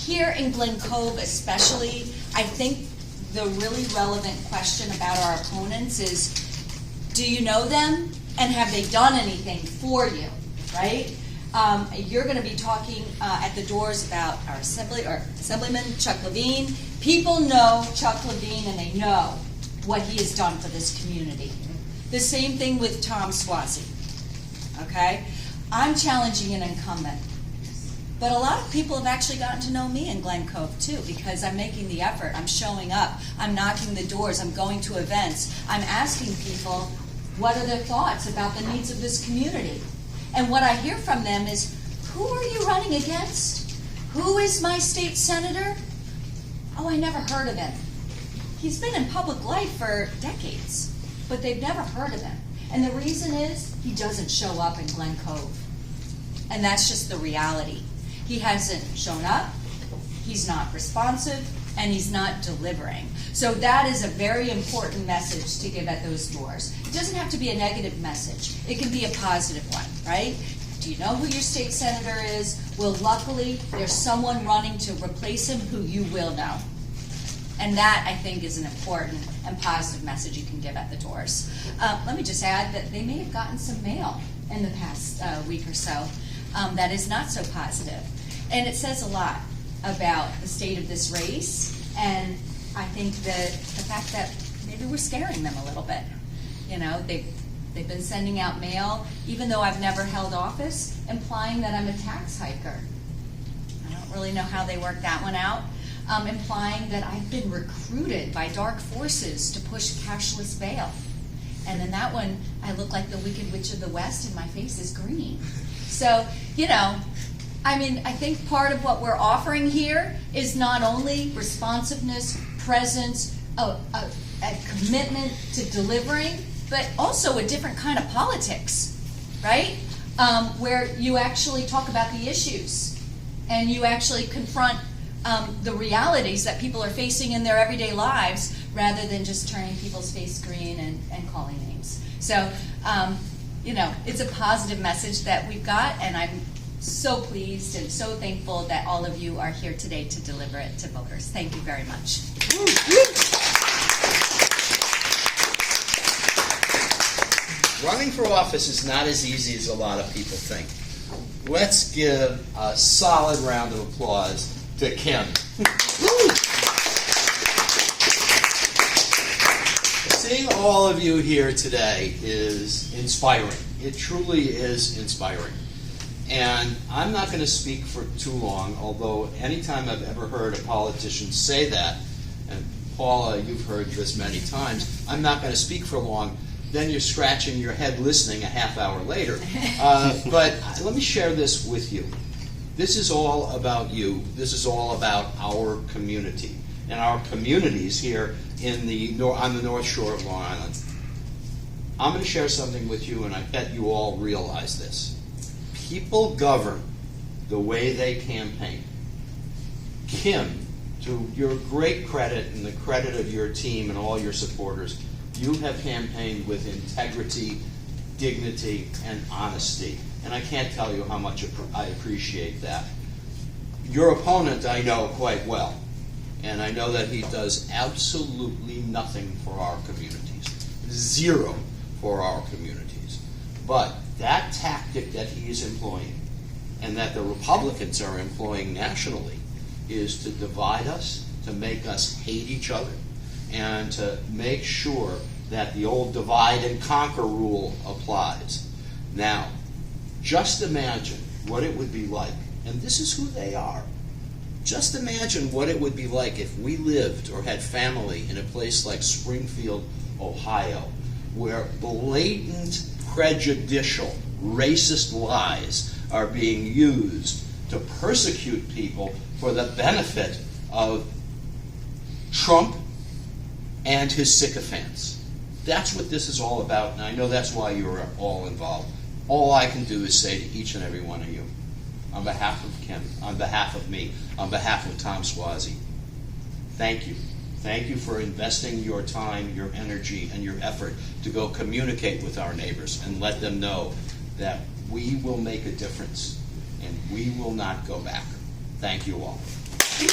here in Glen Cove especially, I think the really relevant question about our opponents is, do you know them and have they done anything for you, right? You're going to be talking at the doors about our Assemblyman Chuck Lavine. People know Chuck Lavine and they know what he has done for this community. The same thing with Tom Suozzi, okay? I'm challenging an incumbent. But a lot of people have actually gotten to know me in Glen Cove too, because I'm making the effort, I'm showing up, I'm knocking the doors, I'm going to events, I'm asking people what are their thoughts about the needs of this community. And what I hear from them is, who are you running against? Who is my state senator? Oh, I never heard of him. He's been in public life for decades, but they've never heard of him. And the reason is, he doesn't show up in Glen Cove. And that's just the reality. He hasn't shown up, he's not responsive, and he's not delivering. So that is a very important message to give at those doors. It doesn't have to be a negative message. It can be a positive one, right? Do you know who your state senator is? Well, luckily, there's someone running to replace him who you will know. And that, I think, is an important and positive message you can give at the doors. Let me just add that they may have gotten some mail in the past week or so that is not so positive. And it says a lot about the state of this race, and I think that the fact that maybe we're scaring them a little bit. You know, they've been sending out mail, even though I've never held office, implying that I'm a tax hiker. I don't really know how they worked that one out. Implying that I've been recruited by dark forces to push cashless bail. And then that one, I look like the Wicked Witch of the West and my face is green. So, you know, I mean, I think part of what we're offering here is not only responsiveness, presence, a commitment to delivering, but also a different kind of politics, right? Where you actually talk about the issues and you actually confront the realities that people are facing in their everyday lives rather than just turning people's face green and calling names. So, you know, it's a positive message that we've got, and I'm so pleased and so thankful that all of you are here today to deliver it to voters. Thank you very much. Running for office is not as easy as a lot of people think. Let's give a solid round of applause to Kim. Seeing all of you here today is inspiring. It truly is inspiring. And I'm not going to speak for too long, although anytime I've ever heard a politician say that, and Paula, you've heard this many times, I'm not going to speak for long, then you're scratching your head listening a half hour later. But let me share this with you. This is all about you. This is all about our community and our communities here in on the North Shore of Long Island. I'm going to share something with you, and I bet you all realize this. People govern the way they campaign. Kim, to your great credit and the credit of your team and all your supporters, you have campaigned with integrity, dignity, and honesty. And I can't tell you how much I appreciate that. Your opponent I know quite well, and I know that he does absolutely nothing for our communities. Zero for our communities. But that tactic that he is employing, and that the Republicans are employing nationally, is to divide us, to make us hate each other, and to make sure that the old divide and conquer rule applies. Now, just imagine what it would be like, and this is who they are. Just imagine what it would be like if we lived or had family in a place like Springfield, Ohio, where blatant, prejudicial, racist lies are being used to persecute people for the benefit of Trump and his sycophants. That's what this is all about, and I know that's why you're all involved. All I can do is say to each and every one of you, on behalf of Kim, on behalf of me, on behalf of Tom Suozzi, thank you. Thank you for investing your time, your energy, and your effort to go communicate with our neighbors and let them know that we will make a difference and we will not go back. Thank you all. All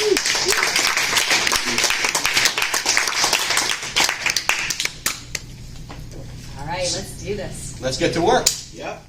right, let's do this. Let's get to work. Yep.